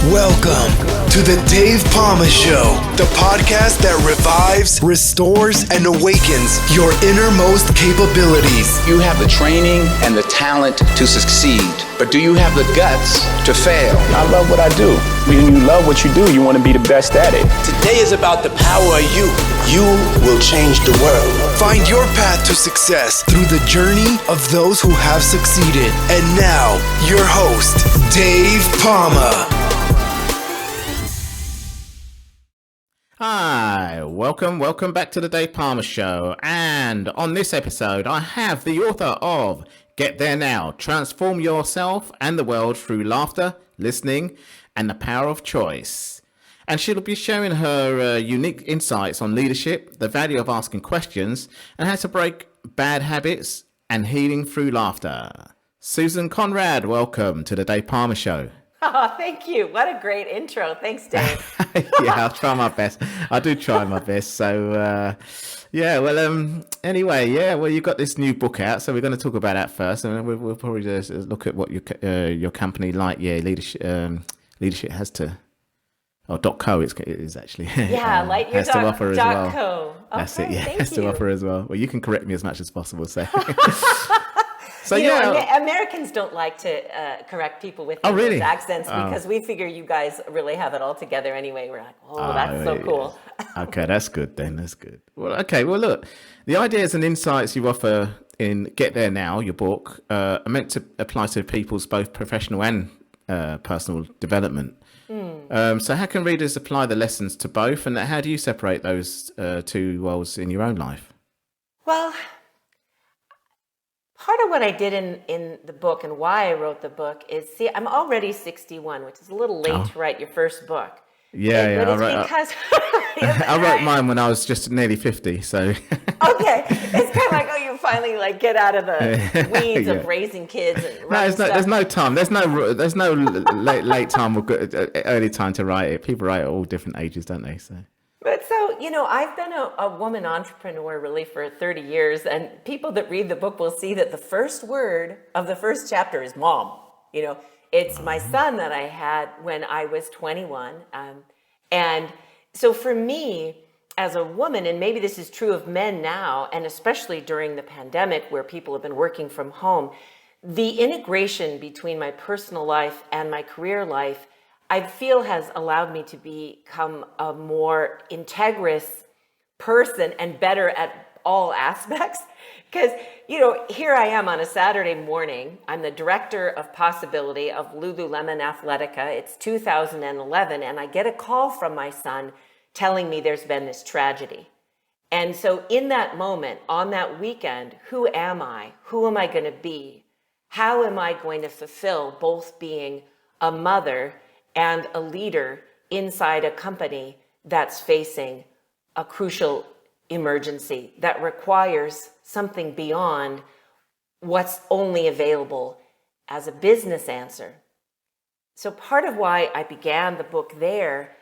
Welcome to the Dave Palma Show, the podcast that revives, restores, and awakens your innermost capabilities. You have the training and the talent to succeed, but do you have the guts to fail? I love what I do. When you love what you do, you want to be the best at it. Today is about the power of you. You will change the world. Find your path to success through the journey of those who have succeeded. And now, your host, Dave Palma. Hi, welcome back to the Dave Palma Show. And on this episode, I have the author of Get There Now, Transform Yourself and the World Through Laughter, Listening, and the Power of Choice. And she'll be sharing her unique insights on leadership, the value of asking questions, and how to break bad habits and healing through laughter. Susanne Conrad, welcome to the Dave Palma Show. Oh, thank you. What a great intro. Thanks, Dave. Yeah, I'll try my best. I do try my best. So, anyway, you've got this new book out, so we're going to talk about that first, and we'll probably just look at what your company, Lightyear Leadership has to, or .co it is actually. Yeah, Lightyear has to offer as well. .co. That's it, yeah, has to offer as well. Well, you can correct me as much as possible, so. So Americans don't like to correct people with English accents because we figure you guys really have it all together anyway. We're like, that's so cool. Okay, that's good then. That's good. Well, okay. Well, look, the ideas and insights you offer in Get There Now, your book, are meant to apply to people's both professional and personal development. So how can readers apply the lessons to both, and how do you separate those two worlds in your own life? Well, part of what I did in the book and why I wrote the book is, I'm already 61, which is a little late to write your first book. Yeah. I wrote mine when I was just nearly 50, so. Okay. It's kind of like, you finally get out of the weeds of raising kids. And there's no time. There's no late time or early time to write it. People write at all different ages, don't they? So. But so, I've been a woman entrepreneur really for 30 years, and people that read the book will see that the first word of the first chapter is mom. It's my son that I had when I was 21. And so for me, as a woman, and maybe this is true of men now, and especially during the pandemic where people have been working from home, the integration between my personal life and my career life, I feel has allowed me to become a more integrous person and better at all aspects. Because, here I am on a Saturday morning. I'm the director of possibility of Lululemon Athletica. It's 2011, and I get a call from my son telling me there's been this tragedy. And so in that moment, on that weekend, who am I? Who am I going to be? How am I going to fulfill both being a mother and a leader inside a company that's facing a crucial emergency that requires something beyond what's only available as a business answer? So part of why I began the book there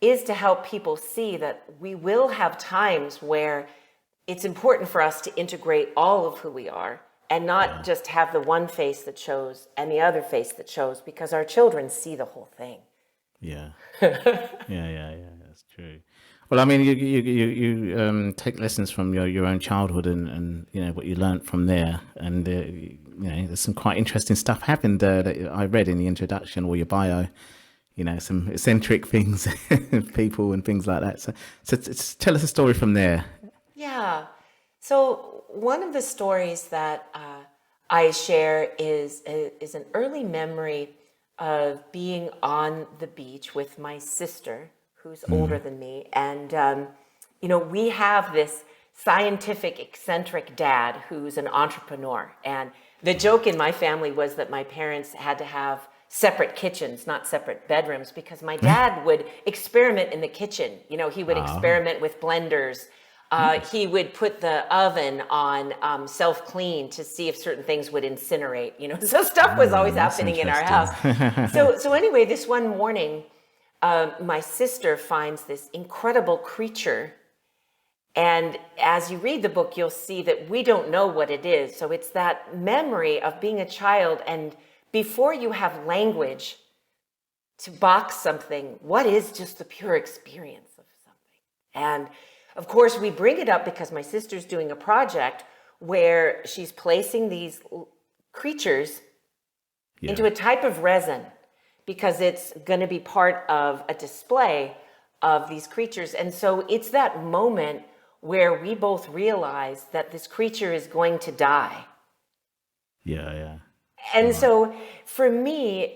is to help people see that we will have times where it's important for us to integrate all of who we are and not just have the one face that shows and the other face that shows, because our children see the whole thing. Yeah. Yeah, that's true. Well, I mean, you take lessons from your own childhood and what you learned from there, and there's some quite interesting stuff happened that I read in the introduction or your bio. Some eccentric things, people and things like that. So tell us a story from there. Yeah. So one of the stories that I share is an early memory of being on the beach with my sister, who's older than me. And, we have this scientific, eccentric dad who's an entrepreneur. And the joke in my family was that my parents had to have separate kitchens, not separate bedrooms, because my dad would experiment in the kitchen. He would experiment with blenders. He would put the oven on self-clean to see if certain things would incinerate. So stuff was always happening in our house. So anyway, this one morning, my sister finds this incredible creature. And as you read the book, you'll see that we don't know what it is. So it's that memory of being a child, and before you have language to box something, what is just the pure experience of something? And of course, we bring it up because my sister's doing a project where she's placing these creatures into a type of resin because it's going to be part of a display of these creatures. And so it's that moment where we both realize that this creature is going to die. Yeah. And so for me,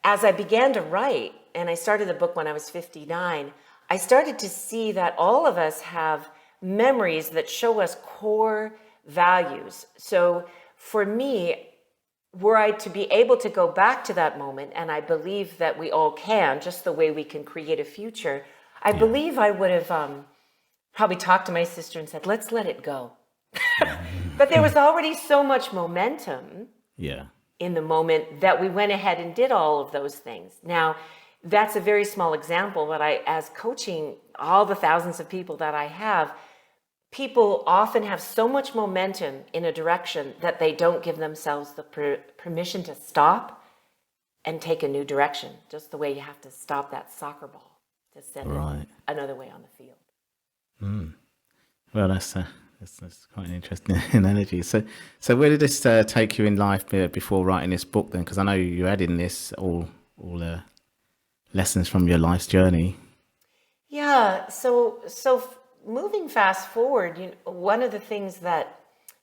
as I began to write, and I started the book when I was 59, I started to see that all of us have memories that show us core values. So for me, were I to be able to go back to that moment, and I believe that we all can, just the way we can create a future, I believe I would have probably talked to my sister and said, let's let it go. But there was already so much momentum in the moment that we went ahead and did all of those things. Now, that's a very small example, but as coaching all the thousands of people that I have, people often have so much momentum in a direction that they don't give themselves the permission to stop and take a new direction, just the way you have to stop that soccer ball to send it another way on the field. Well, that's quite an interesting analogy. So where did this take you in life before writing this book then? Because I know you add in this all lessons from your life's journey. Yeah. So moving fast forward, one of the things that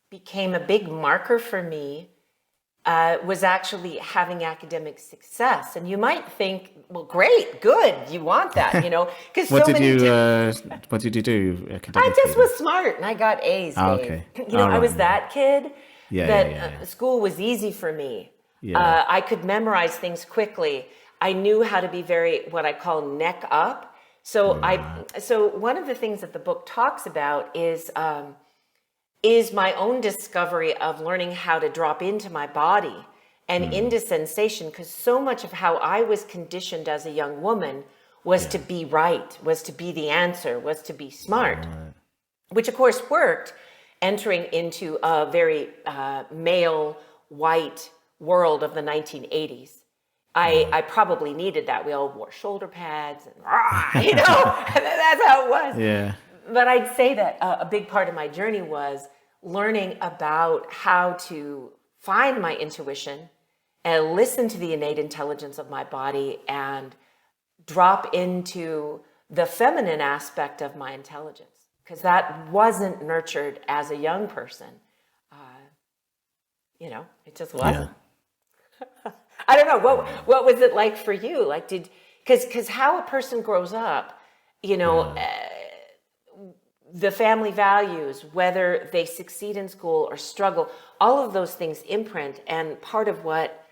became a big marker for me was actually having academic success. And you might think, well, great, good, you want that, because what did you do academically? I just was smart and I got A's. Okay. I was that kid that school was easy for me. Yeah. I could memorize things quickly. I knew how to be very, what I call neck up. So one of the things that the book talks about is my own discovery of learning how to drop into my body and into sensation, because so much of how I was conditioned as a young woman was to be right, was to be the answer, was to be smart, which of course worked, entering into a very male, white world of the 1980s. I probably needed that. We all wore shoulder pads and that's how it was. Yeah. But I'd say that a big part of my journey was learning about how to find my intuition and listen to the innate intelligence of my body and drop into the feminine aspect of my intelligence, because that wasn't nurtured as a young person. It just wasn't. Yeah. I don't know, what was it like for you? Like, because how a person grows up, the family values, whether they succeed in school or struggle, all of those things imprint. And part of what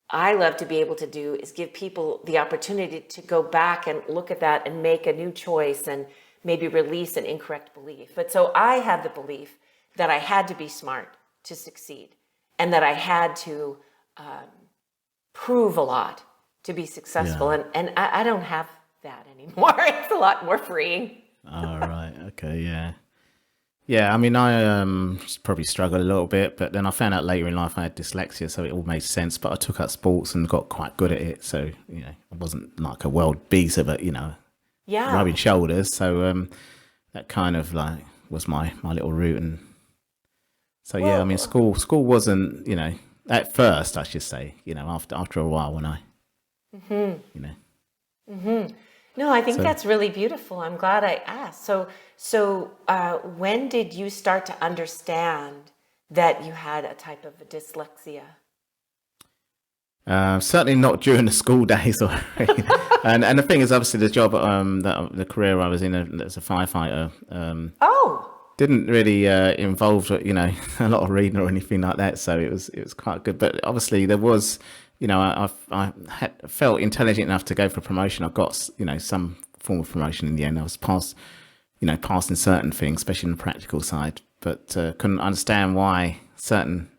I love to be able to do is give people the opportunity to go back and look at that and make a new choice and maybe release an incorrect belief. But so I had the belief that I had to be smart to succeed, and that I had to prove a lot to be successful. Yeah. And I don't have that anymore. It's a lot more freeing. All right. Okay. Yeah. Yeah. I mean, I probably struggled a little bit, but then I found out later in life I had dyslexia, so it all made sense. But I took up sports and got quite good at it. So, I wasn't like a world beater, but, rubbing shoulders. So that kind of like was my little route. And so, I mean, school wasn't, at first, I should say, after a while when No, I think that's really beautiful. I'm glad I asked. So when did you start to understand that you had a type of dyslexia? Certainly not during the school days. And the thing is, obviously, the job, the career I was in as a firefighter, didn't really involve, a lot of reading or anything like that. So it was quite good. But obviously, there was. I felt intelligent enough to go for promotion. I got, some form of promotion in the end. I was passing certain things, especially in the practical side, but couldn't understand why certain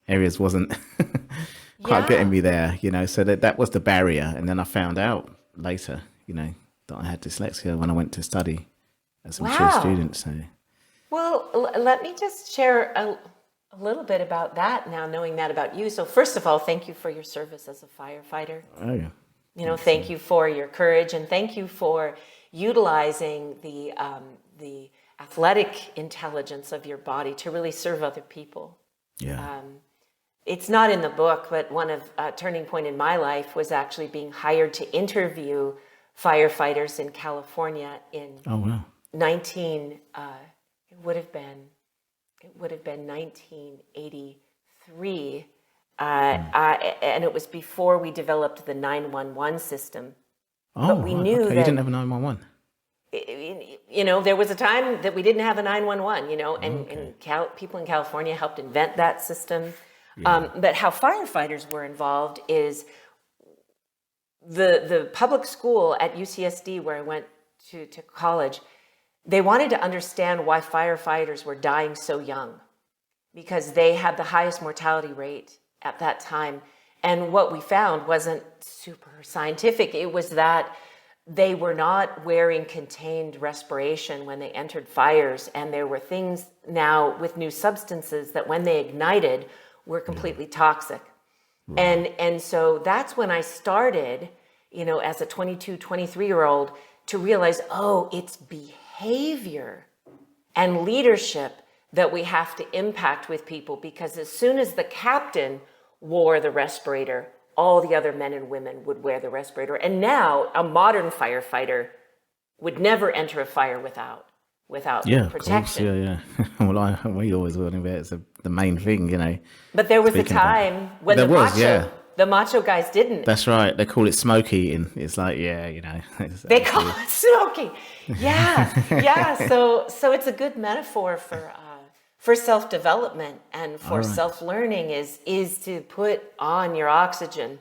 areas wasn't quite getting me there, so that was the barrier. And then I found out later, that I had dyslexia when I went to study as a mature student. So, well, let me just share a little bit about that now, knowing that about you. So first of all, thank you for your service as a firefighter. Oh, yeah. Thank you for your courage, and thank you for utilizing the athletic intelligence of your body to really serve other people. Yeah. It's not in the book, but one of turning point in my life was actually being hired to interview firefighters in California in Oh, wow. it would have been 1983, and it was before we developed the 911 system. Oh, but we right, knew okay. that You didn't have a 911. There was a time that we didn't have a 911, and people in California helped invent that system. Yeah. But how firefighters were involved is the public school at UCSD, where I went to college, they wanted to understand why firefighters were dying so young, because they had the highest mortality rate at that time. And what we found wasn't super scientific. It was that they were not wearing contained respiration when they entered fires. And there were things now with new substances that when they ignited were completely toxic. Right. And so that's when I started, as a 22, 23-year-old to realize, it's behavior and leadership that we have to impact with people, because as soon as the captain wore the respirator, all the other men and women would wear the respirator. And now a modern firefighter would never enter a fire without protection. Of course, yeah. Well, we always want to it's the main thing, But there was a time when the macho guys didn't. That's right. They call it smoke eating. It's like, they call it smoking. Yeah. So it's a good metaphor for self-development and for self-learning is to put on your oxygen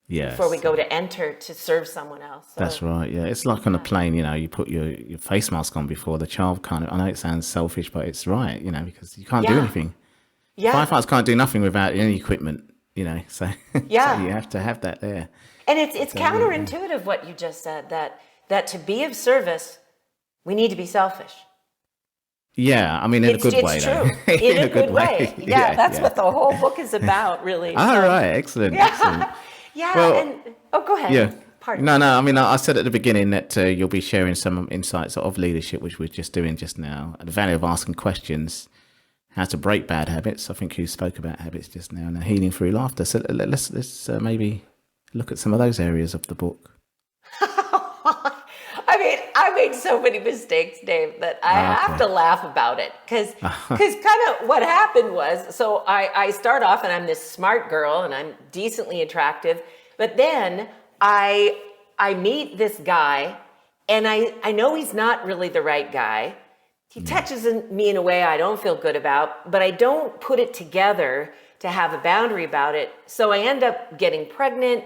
before we go to enter to serve someone else. So, that's right. Yeah, it's like on a plane. You put your face mask on before the child kind of. I know it sounds selfish, but it's right. Because you can't do anything. Yeah, firefighters can't do nothing without any equipment. So so you have to have that there. And it's counterintuitive what you just said, that to be of service, we need to be selfish. Yeah, I mean, in a good way. It's true. In a good way. Yeah, that's what the whole book is about, really. All right, excellent. Excellent. Yeah, well, go ahead. Yeah. Pardon. No, I mean, I said at the beginning that you'll be sharing some insights of leadership, which we're just doing just now, the value of asking questions, how to break bad habits. I think you spoke about habits just now, and healing through laughter. So let's maybe look at some of those areas of the book. I made so many mistakes, Dave, that I have to laugh about it. Because kind of what happened was, so I start off and I'm this smart girl and I'm decently attractive. But then I meet this guy and I know he's not really the right guy. He touches me in a way I don't feel good about, but I don't put it together to have a boundary about it. So I end up getting pregnant.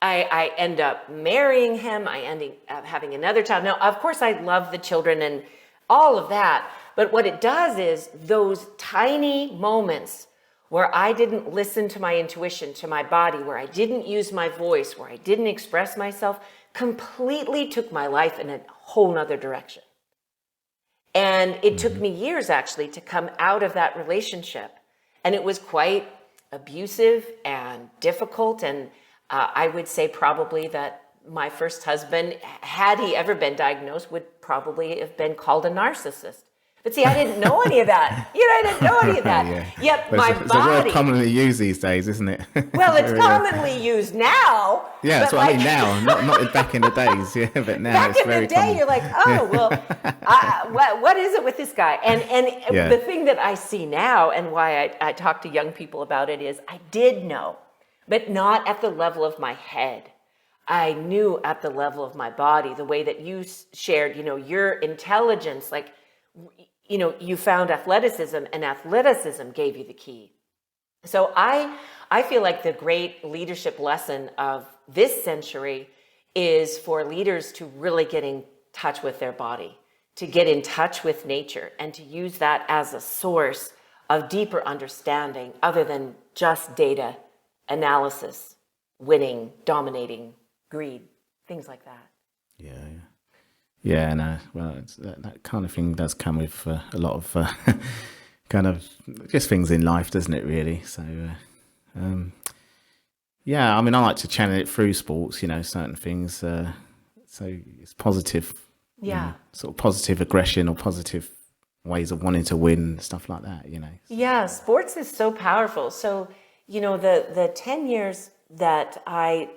I end up marrying him. I end up having another child. Now, of course, I love the children and all of that. But what it does is those tiny moments where I didn't listen to my intuition, to my body, where I didn't use my voice, where I didn't express myself, completely took my life in a whole nother direction. And it took me years, actually, to come out of that relationship. And it was quite abusive and difficult. And I would say probably that my first husband, had he ever been diagnosed, would probably have been called a narcissist. But see, I didn't know any of that. I didn't know any of that. Yet but my body... It's a word commonly used these days, isn't it? Well, it's commonly used now. Yeah, that's what I mean now, not back in the days. Yeah, but now back it's very common. Back in the day, you're like, what is it with this guy? And the thing that I see now and why I talk to young people about it is I did know, but not at the level of my head. I knew at the level of my body, the way that you shared, your intelligence, like, you found athleticism, and athleticism gave you the key. So I feel like the great leadership lesson of this century is for leaders to really get in touch with their body, to get in touch with nature, and to use that as a source of deeper understanding other than just data analysis, winning, dominating, greed, things like that. Yeah, and well, that kind of thing does come with a lot of kind of just things in life, doesn't it, really? So, yeah, I mean, I like to channel it through sports, certain things. So it's positive, sort of positive aggression or positive ways of wanting to win, stuff like that, Yeah, sports is so powerful. So, the 10 years that I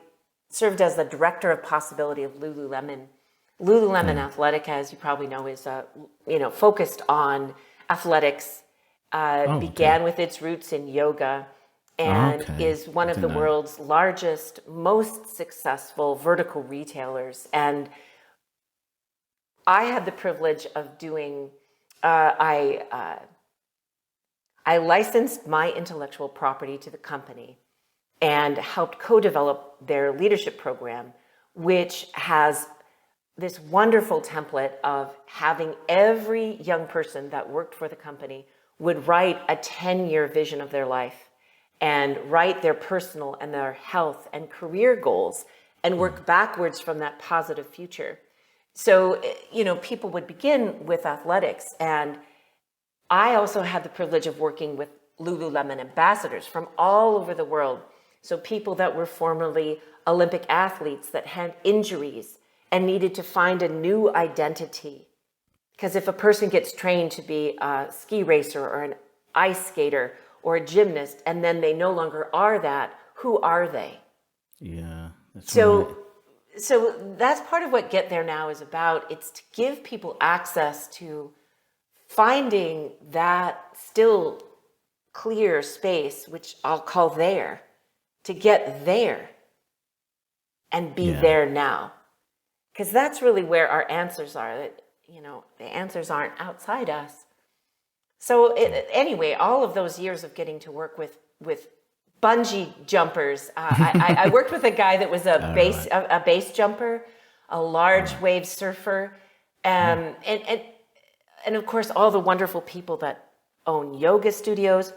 served as the director of possibility of Lululemon Athletica, as you probably know, is, focused on athletics, began with its roots in yoga, and is one of the world's largest, most successful vertical retailers. And I had the privilege of doing, I licensed my intellectual property to the company and helped co-develop their leadership program, which has this wonderful template of having every young person that worked for the company would write a 10-year vision of their life and write their personal and their health and career goals and work backwards from that positive future. So, people would begin with athletics. And I also had the privilege of working with Lululemon ambassadors from all over the world. So people that were formerly Olympic athletes that had injuries and needed to find a new identity. Because if a person gets trained to be a ski racer or an ice skater or a gymnast, and then they no longer are that, who are they? Yeah. So that's part of what Get There Now is about. It's to give people access to finding that still clear space, which I'll call there, to get there and be there now. Because that's really where our answers are. That, the answers aren't outside us. So anyway, all of those years of getting to work with bungee jumpers. I worked with a guy that was a base jumper, a large wave surfer, and of course all the wonderful people that own yoga studios.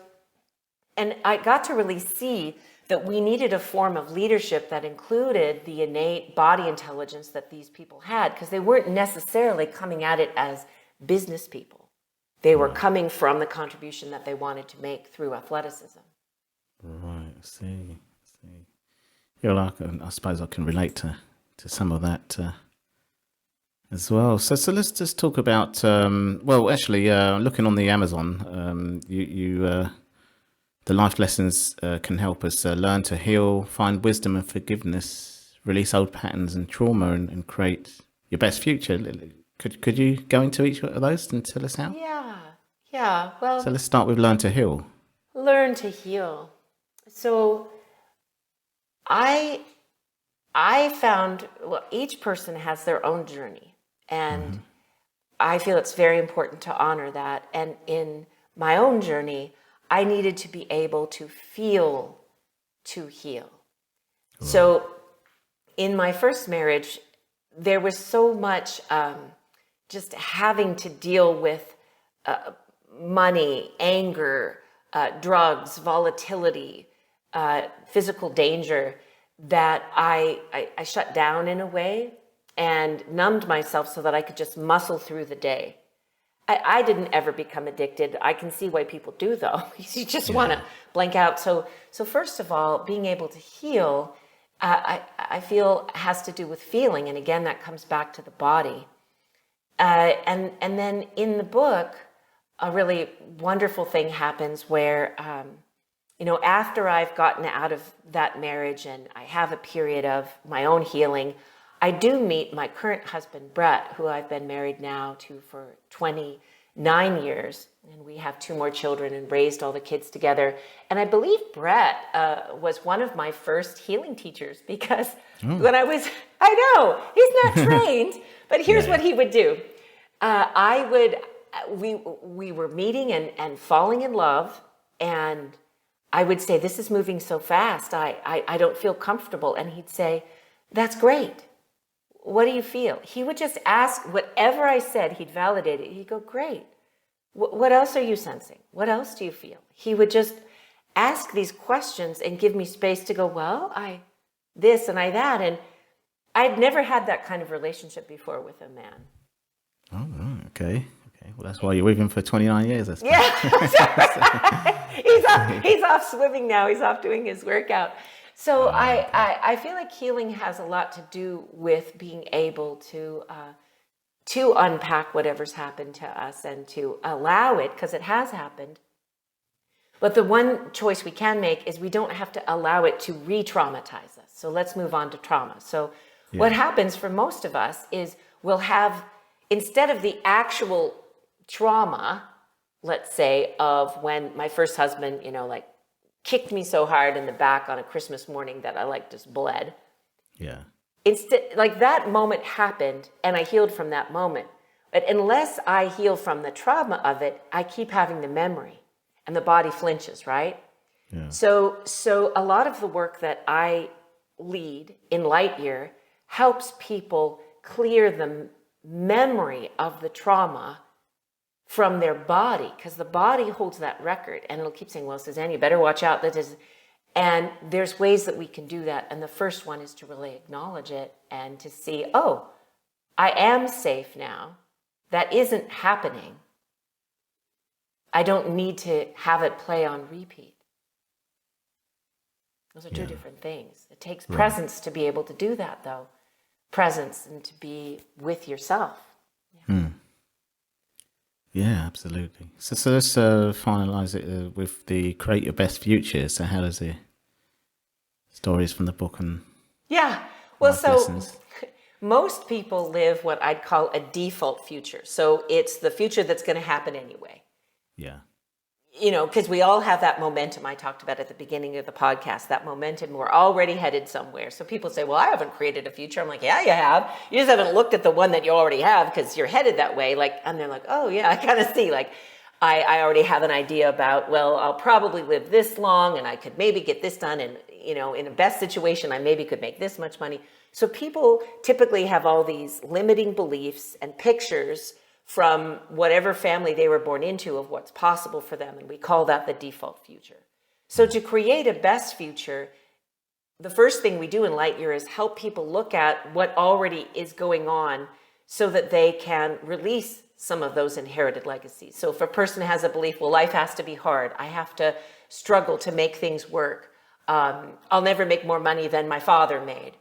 And I got to really see that we needed a form of leadership that included the innate body intelligence that these people had, because they weren't necessarily coming at it as business people. They were coming from the contribution that they wanted to make through athleticism. Right, I see. Yeah, I suppose I can relate to some of that as well. So let's just talk about, looking on the Amazon, the life lessons can help us learn to heal, find wisdom and forgiveness, release old patterns and trauma, and create your best future. Could you go into each of those and tell us how? Yeah. Well, so let's start with learn to heal. Learn to heal. So I found, each person has their own journey, and I feel it's very important to honor that. And in my own journey, I needed to be able to feel to heal. Right. So in my first marriage, there was so much just having to deal with money, anger, drugs, volatility, physical danger, that I shut down in a way and numbed myself so that I could just muscle through the day. I didn't ever become addicted. I can see why people do, though. You just want to blank out. So first of all, being able to heal, I feel has to do with feeling. And again, that comes back to the body. And then in the book, a really wonderful thing happens where, after I've gotten out of that marriage and I have a period of my own healing, I do meet my current husband, Brett, who I've been married now to for 29 years. And we have 2 more children and raised all the kids together. And I believe Brett was one of my first healing teachers, because when I know, he's not trained, but here's what he would do. We were meeting and falling in love, and I would say, this is moving so fast, I don't feel comfortable. And he'd say, that's great. What do you feel? He would just ask whatever I said, he'd validate it. He'd go, great. What else are you sensing? What else do you feel? He would just ask these questions and give me space to go, well, I this and I that. And I'd never had that kind of relationship before with a man. Oh, okay. Well, that's why you're with him for 29 years. That's Yeah. He's off swimming now. He's off doing his workout. So I feel like healing has a lot to do with being able to unpack whatever's happened to us and to allow it, because it has happened. But the one choice we can make is we don't have to allow it to re-traumatize us. So let's move on to trauma. So what happens for most of us is we'll have, instead of the actual trauma, let's say, of when my first husband, like kicked me so hard in the back on a Christmas morning that I like just bled. Yeah. Instead, like that moment happened and I healed from that moment. But unless I heal from the trauma of it, I keep having the memory and the body flinches, right? Yeah. So a lot of the work that I lead in Lightyear helps people clear the memory of the trauma from their body, because the body holds that record and it'll keep saying, well, Susanne, you better watch out. And there's ways that we can do that. And the first one is to really acknowledge it and to see, oh, I am safe now. That isn't happening. I don't need to have it play on repeat. Those are two different things. It takes presence to be able to do that, though. Presence and to be with yourself. Yeah, absolutely. So let's finalize it with the create your best future. So how does the stories from the book and lessons? Most people live what I'd call a default future. So it's the future that's going to happen anyway. Yeah. Because we all have that momentum I talked about at the beginning of the podcast, that momentum, we're already headed somewhere. So people say, well, I haven't created a future. I'm like, yeah, you have. You just haven't looked at the one that you already have because you're headed that way. And they're like, oh yeah, I kind of see, I already have an idea about, well, I'll probably live this long and I could maybe get this done. And, in the best situation, I maybe could make this much money. So people typically have all these limiting beliefs and pictures from whatever family they were born into of what's possible for them. And we call that the default future. So to create a best future, the first thing we do in Lightyear is help people look at what already is going on so that they can release some of those inherited legacies. So if a person has a belief, well, life has to be hard. I have to struggle to make things work. I'll never make more money than my father made.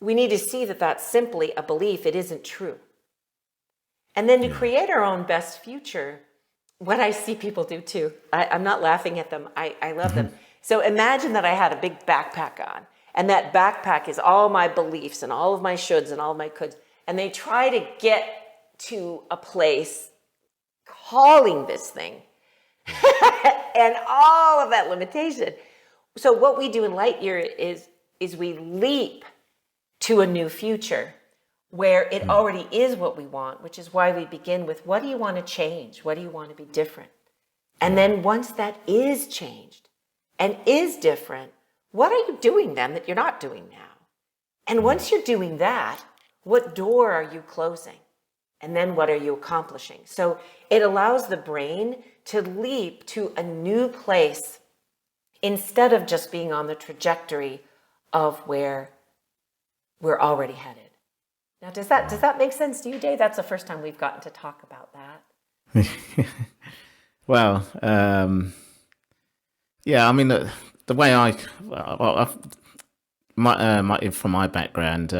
We need to see that that's simply a belief. It isn't true. And then to create our own best future, what I see people do too, I'm not laughing at them, I love them. So imagine that I had a big backpack on, and that backpack is all my beliefs and all of my shoulds and all of my coulds, and they try to get to a place calling this thing and all of that limitation. So what we do in Lightyear is we leap to a new future where it already is what we want, which is why we begin with, what do you want to change? What do you want to be different? And then once that is changed and is different, what are you doing then that you're not doing now? And once you're doing that, what door are you closing? And then what are you accomplishing? So it allows the brain to leap to a new place instead of just being on the trajectory of where we're already headed. Now, does that make sense to you, Dave? That's the first time we've gotten to talk about that. Well, yeah, I mean, the way from my background,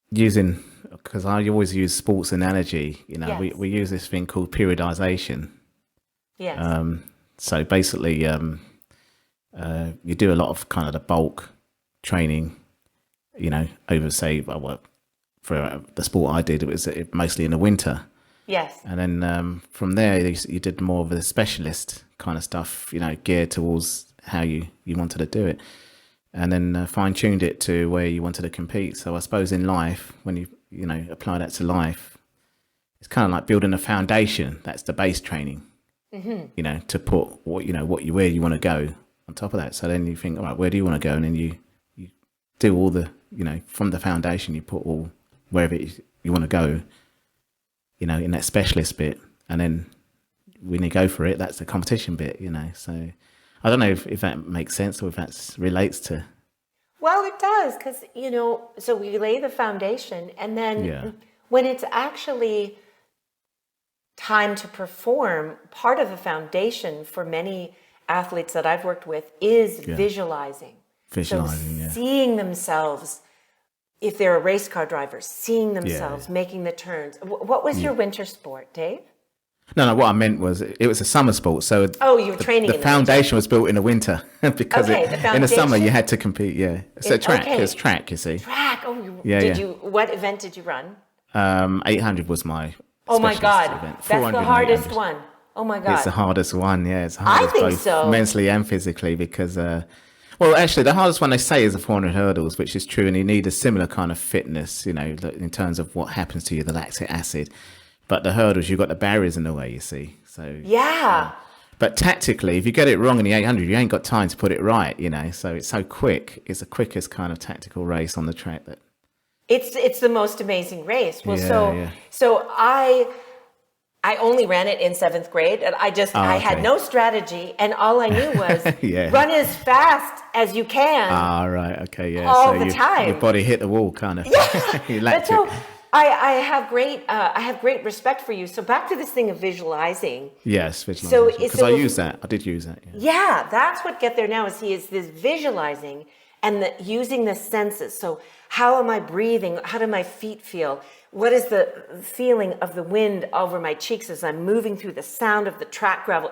because I always use sports analogy, Yes. we use this thing called periodization. Yes. So basically, you do a lot of kind of the bulk training, over, say, for the sport I did, it was mostly in the winter. Yes. And then from there, you did more of the specialist kind of stuff, geared towards how you wanted to do it. And then fine-tuned it to where you wanted to compete. So I suppose in life, when you apply that to life, it's kind of like building a foundation. That's the base training, to put where you want to go on top of that. So then you think, all right, where do you want to go? And then you do all the, from the foundation, you put all wherever you want to go, in that specialist bit. And then when you go for it, that's the competition bit, So I don't know if that makes sense or if that relates to. Well, it does, because, so we lay the foundation, and then when it's actually time to perform, part of the foundation for many athletes that I've worked with is visualizing. Visualizing, so seeing themselves, if they're a race car driver, seeing themselves making the turns. What was your winter sport, Dave? No, what I meant was it was a summer sport. So you were training. The foundation was built in the winter because in the summer you had to compete. Yeah, so it's track. You see, track. Did you? What event did you run? 800 was my. Oh my God, event. That's the hardest one. Oh my God, it's the hardest one. Yeah, it's hardest both so. mentally and physically because. Well, actually, the hardest one they say is the 400 hurdles, which is true, and you need a similar kind of fitness, in terms of what happens to you, the lactic acid. But the hurdles, you've got the barriers in the way, you see. So but tactically, if you get it wrong in the 800, you ain't got time to put it right, So it's so quick. It's the quickest kind of tactical race on the track that. It's the most amazing race. Well, so I only ran it in 7th grade, and I had no strategy, and all I knew was run as fast as you can. Right, okay, yeah. All the time. Your body hit the wall, kind of. But so I have great respect for you. So back to this thing of visualizing. Yes, visualizing. Because I use that. I did use that. Yeah, that's what Get There Now is. Is this visualizing and using the senses. So how am I breathing? How do my feet feel? What is the feeling of the wind over my cheeks as I'm moving through the sound of the track gravel?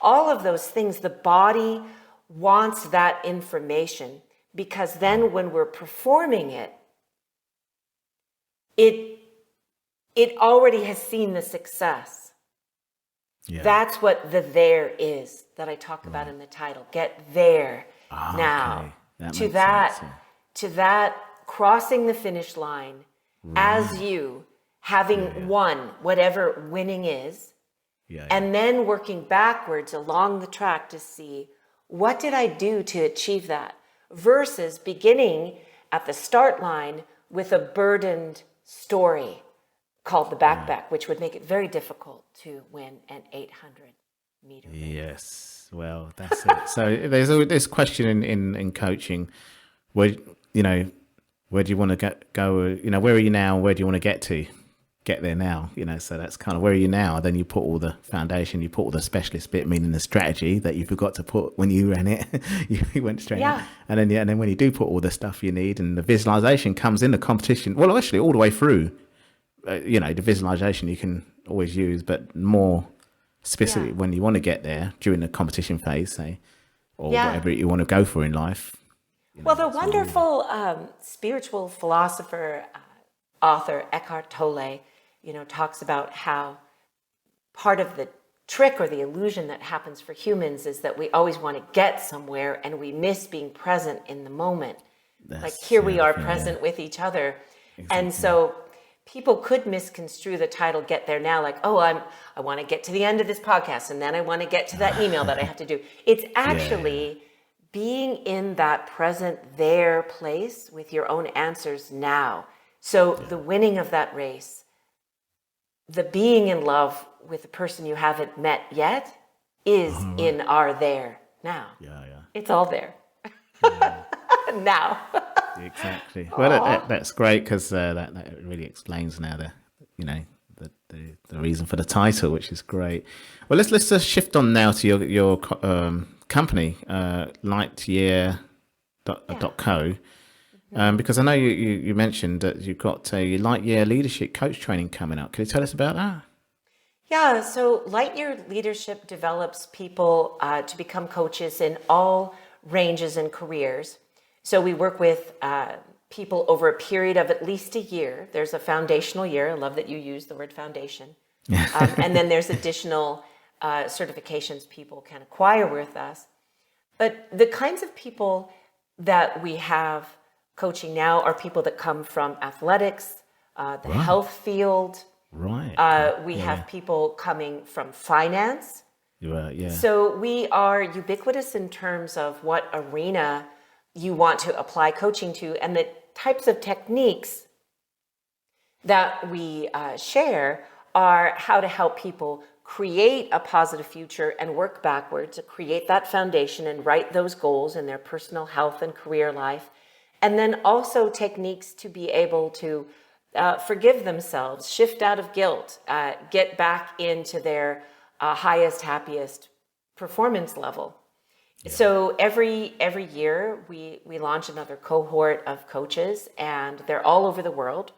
All of those things, the body wants that information because then when we're performing it already has seen the success. Yeah. That's what the there is that I talk about in the title. Get there now. Okay. To that crossing the finish line as you having won whatever winning is, and then working backwards along the track to see what did I do to achieve that versus beginning at the start line with a burdened story called the backpack, which would make it very difficult to win an 800-meter race. Yes, well, that's it. So there's this question in coaching, where where do you want to go? Where are you now? Where do you want to get to? Get there now. So that's kind of where are you now? Then you put all the foundation, you put all the specialist bit, meaning the strategy that you forgot to put when you ran it. You went straight. Yeah. And then when you do put all the stuff you need, and the visualization comes in the competition. Well, actually, all the way through. The visualization you can always use, but more specifically when you want to get there during the competition phase, say, or whatever you want to go for in life. Well, the wonderful spiritual philosopher, author Eckhart Tolle, talks about how part of the trick or the illusion that happens for humans is that we always want to get somewhere and we miss being present in the moment. We are present with each other. Exactly. And so people could misconstrue the title Get There Now, like, I want to get to the end of this podcast and then I want to get to that email that I have to do. It's actually being in that present there place with your own answers now. So the winning of that race, the being in love with the person you haven't met yet is in our there now. It's all there. Now. Exactly. Well, that's great because that really explains now the reason for the title, which is great. Well, let's just shift on now to your company, Lightyear.co, because I know you mentioned that you've got a Lightyear Leadership coach training coming up. Can you tell us about that? Yeah, so Lightyear Leadership develops people to become coaches in all ranges and careers. So we work with people over a period of at least a year. There's a foundational year. I love that you use the word foundation. And then there's additional certifications people can acquire with us. But the kinds of people that we have coaching now are people that come from athletics, the health field. We have people coming from finance. So we are ubiquitous in terms of what arena you want to apply coaching to, and the types of techniques that we share are how to help people create a positive future and work backwards to create that foundation and write those goals in their personal health and career life. And then also techniques to be able to forgive themselves, shift out of guilt, get back into their highest, happiest performance level. Yeah. So every year we launch another cohort of coaches, and they're all over the world.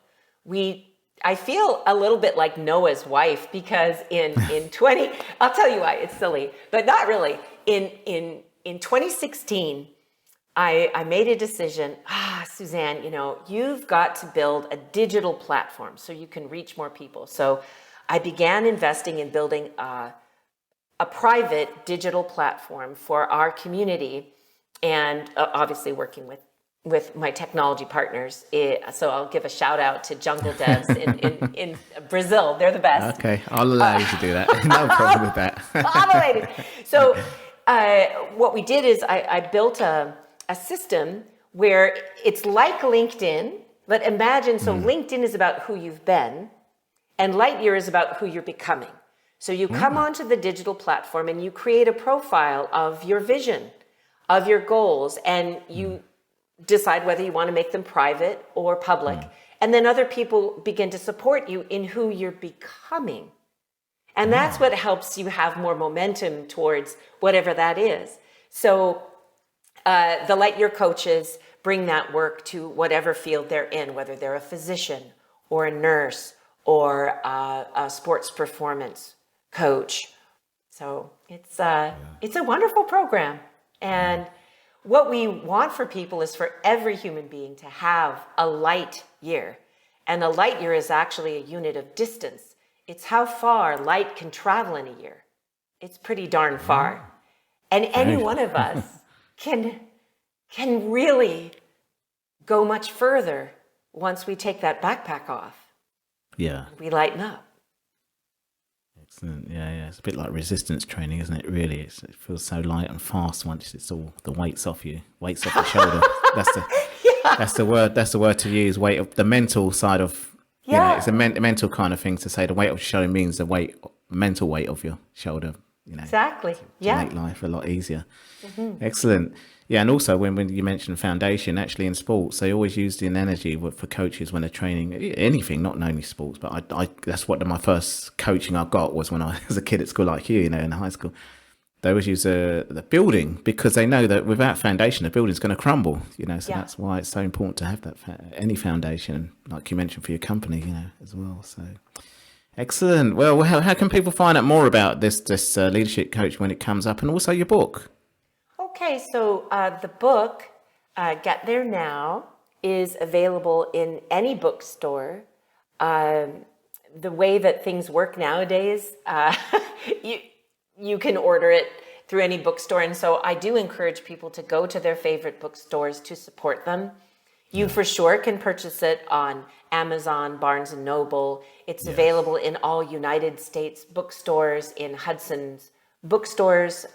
I feel a little bit like Noah's wife, because in 20, I'll tell you why, it's silly, but not really. In 2016, I made a decision, Susanne, you've got to build a digital platform so you can reach more people. So I began investing in building a private digital platform for our community, and obviously working with my technology partners. So I'll give a shout out to Jungle Devs in Brazil. They're the best. Okay, I'll allow you to do that. No problem with that. Tolerated. So what we did is I built a system where it's like LinkedIn, but imagine, LinkedIn is about who you've been, and Lightyear is about who you're becoming. So you come onto the digital platform and you create a profile of your vision, of your goals, and you decide whether you want to make them private or public. And then other people begin to support you in who you're becoming. And that's what helps you have more momentum towards whatever that is. So the Lightyear coaches bring that work to whatever field they're in, whether they're a physician or a nurse or a sports performance coach. So it's a wonderful program. And what we want for people is for every human being to have a light year. And a light year is actually a unit of distance. It's how far light can travel in a year. It's pretty darn far. And any one of us can really go much further once we take that backpack off. Yeah. We lighten up. Excellent. Yeah. It's a bit like resistance training, isn't it? Really, it feels so light and fast once it's all the weights off you, weights off your shoulder. That's the word. That's the word to use. Weight of the mental side of. Yeah. It's a mental kind of thing to say. The weight of your shoulder means the mental weight of your shoulder. Exactly. To make life a lot easier. Excellent. Yeah, and also when you mentioned foundation, actually in sports, they always use the analogy for coaches when they're training anything, not only sports, but I that's what my first coaching I got was when I was a kid at school like you, in high school. They always use the building, because they know that without foundation, the building's going to crumble, so that's why it's so important to have that any foundation, like you mentioned, for your company, as well. So excellent. Well, how can people find out more about this leadership coach when it comes up, and also your book? Okay, so the book, Get There Now, is available in any bookstore. The way that things work nowadays, you can order it through any bookstore. And so I do encourage people to go to their favorite bookstores to support them. You for sure can purchase it on Amazon, Barnes & Noble. It's available in all United States bookstores, in Hudson's bookstores.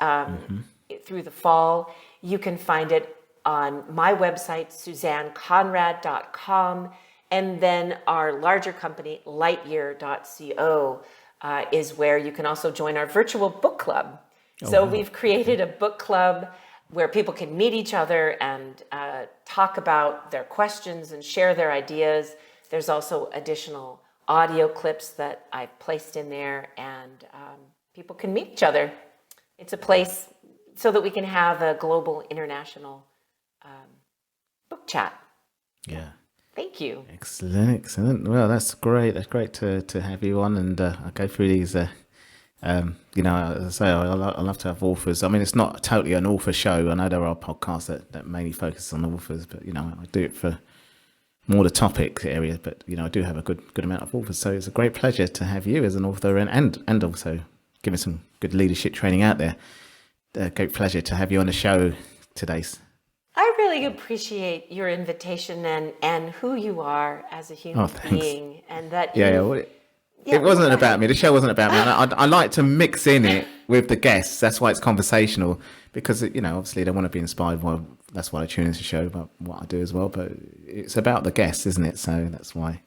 Through the fall. You can find it on my website, SuzanneConrad.com, and then our larger company, Lightyear.co, is where you can also join our virtual book club. We've created a book club where people can meet each other and talk about their questions and share their ideas. There's also additional audio clips that I've placed in there, and people can meet each other. It's a place so that we can have a global, international book chat. Yeah. Thank you. Excellent. Well, that's great. That's great to have you on, and I'll go through these. As I say, I love to have authors. I mean, it's not totally an author show. I know there are podcasts that mainly focus on authors, but I do it for more the topic area. But I do have a good amount of authors, so it's a great pleasure to have you as an author, and also giving some good leadership training out there. Great pleasure to have you on the show today. I really appreciate your invitation and who you are as a human being, and that it wasn't about me. The show wasn't about me. I like to mix in it with the guests. That's why it's conversational, because obviously they want to be inspired. Well, that's why I tune into the show, about what I do as well. But it's about the guests, isn't it? So that's why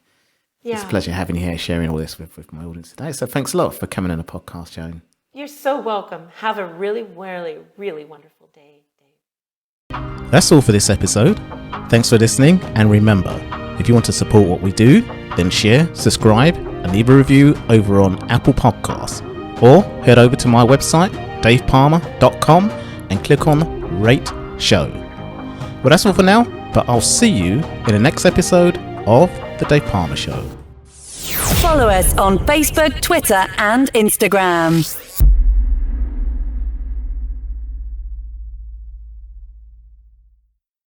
it's a pleasure having you here, sharing all this with my audience today. So thanks a lot for coming on the podcast, Joan. You're so welcome. Have a really, really, really wonderful day, Dave. That's all for this episode. Thanks for listening. And remember, if you want to support what we do, then share, subscribe, and leave a review over on Apple Podcasts. Or head over to my website, davepalmer.com, and click on Rate Show. Well, that's all for now, but I'll see you in the next episode of The Dave Palmer Show. Follow us on Facebook, Twitter, and Instagram.